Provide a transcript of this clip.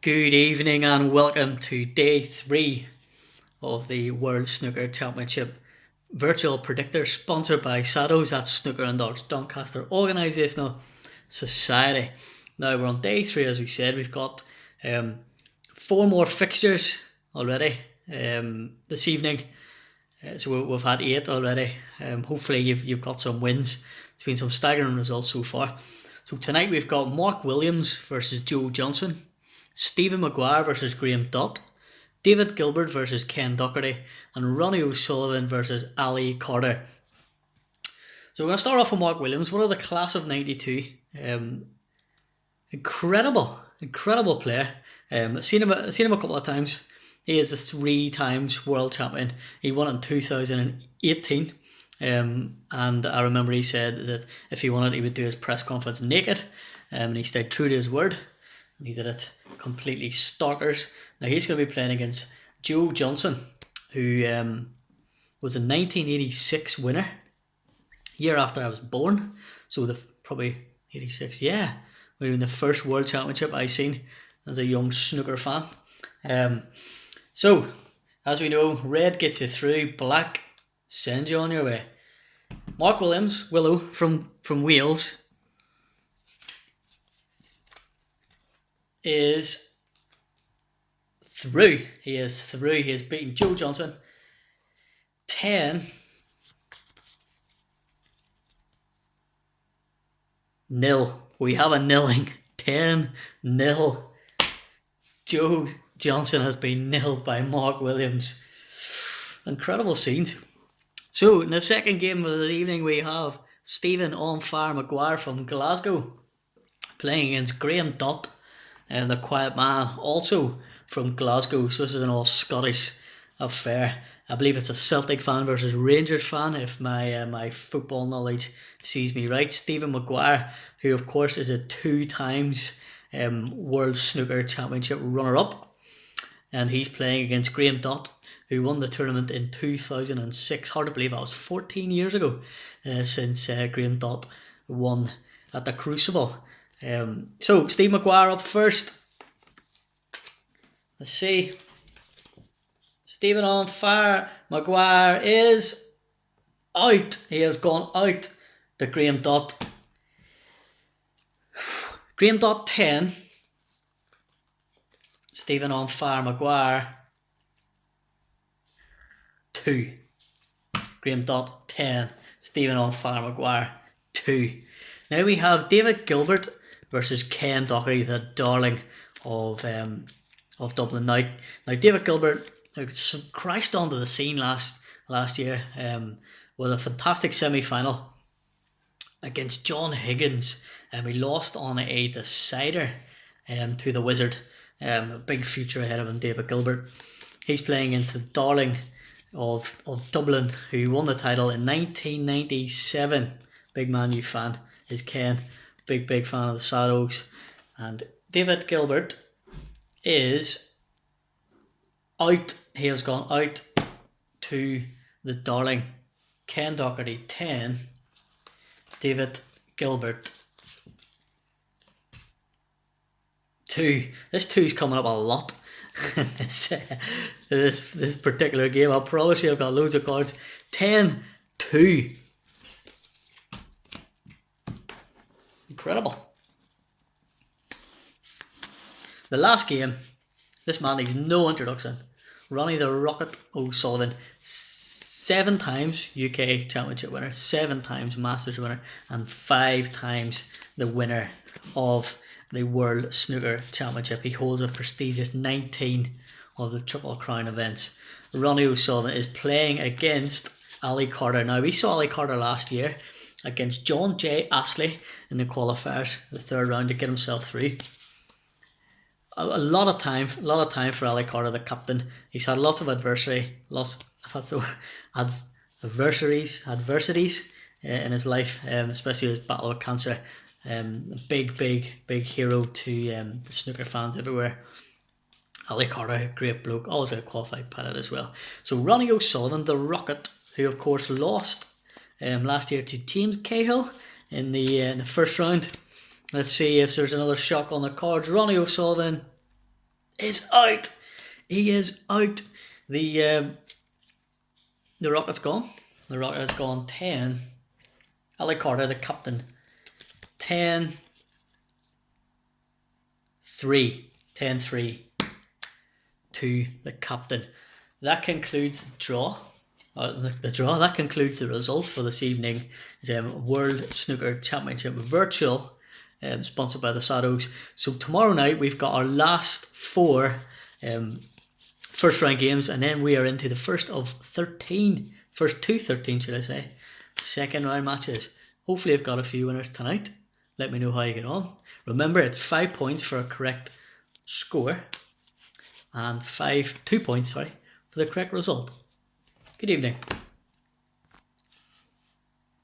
Good evening and welcome to day 3 of the World Snooker Championship Virtual Predictor, sponsored by SADDOS, that's Snooker and Darts Doncaster Organisational Society. Now we're on day 3, as we said. We've got 4 more fixtures already this evening. So we've had 8 already. Hopefully you've got some wins. It's been some staggering results so far. So tonight we've got Mark Williams versus Joe Johnson, Stephen Maguire versus Graham Dott, David Gilbert versus Ken Doherty, and Ronnie O'Sullivan versus Ali Carter. So we're going to start off with Mark Williams, one of the class of 92. Incredible player. I've seen him a couple of times. He is a 3 times world champion. He won in 2018. And I remember he said that if he wanted, he would do his press conference naked. And he stayed true to his word. And he did it completely stalkers. Now he's going to be playing against Joe Johnson, who was a 1986 winner, year after I was born. So probably 86, yeah, would have been the first World Championship I seen as a young snooker fan. So as we know, red gets you through, black sends you on your way. Mark Williams, Willow from Wales, is through. He is through. He has beaten Joe Johnson 10-0. We have a nilling. 10-0. Joe Johnson has been nilled by Mark Williams. Incredible scenes. So in the second game of the evening we have Stephen On Fire Maguire from Glasgow playing against Graham Dott, and the quiet man, also from Glasgow. So this is an all Scottish affair. I believe it's a Celtic fan versus Rangers fan, if my football knowledge sees me right. Stephen Maguire, who of course is a 2 times World Snooker Championship runner-up, and he's playing against Graham Dott, who won the tournament in 2006. Hard to believe that was 14 years ago since Graham Dott won at the Crucible. So Steve Maguire up first. Let's see. Stephen On Fire Maguire is out. He has gone out to Graham Dott. Graham Dott 10. Stephen On Fire Maguire 2. Graham Dott 10. Stephen On Fire Maguire 2. Now we have David Gilbert versus Ken Doherty, the darling of Dublin. Now David Gilbert crashed onto the scene last year with a fantastic semi-final against John Higgins. He lost on a decider to the Wizard. A big future ahead of him, David Gilbert. He's playing against the darling of Dublin, who won the title in 1997. Big Man U fan is Ken. Big fan of the SADDOS. And David Gilbert is out. He has gone out to the darling Ken Doherty 10. David Gilbert 2. This 2's coming up a lot. this particular game. I promise you I've got loads of cards. 10-2. Incredible. The last game, this man needs no introduction. Ronnie the Rocket O'Sullivan, 7 times UK Championship winner, 7 times Masters winner, and 5 times the winner of the World Snooker Championship. He holds a prestigious 19 of the Triple Crown events. Ronnie O'Sullivan is playing against Ali Carter. Now we saw Ali Carter last year against John J. Astley in the qualifiers, the 3rd round, to get himself through. A lot of time for Ali Carter, the captain. He's had lots of adversities in his life, especially his battle with cancer. Big hero to the snooker fans everywhere. Ali Carter, great bloke, always a qualified pilot as well. So Ronnie O'Sullivan, the Rocket, who of course lost last year to James Cahill in the first round. Let's see if there's another shock on the cards. Ronnie O'Sullivan is out. He is out. The Rocket's gone. The Rocket has gone 10. Ali Carter, the captain. 10-3. 10-3 to the captain. That concludes the draw. That concludes the results for this evening's World Snooker Championship Virtual, sponsored by the SADDOS. So tomorrow night we've got our last 4 first round games, and then we are into the first two 13 should I say, second round matches. Hopefully I've got a few winners tonight. Let me know how you get on. Remember, it's 5 points for a correct score and 2 points for the correct result. Good evening.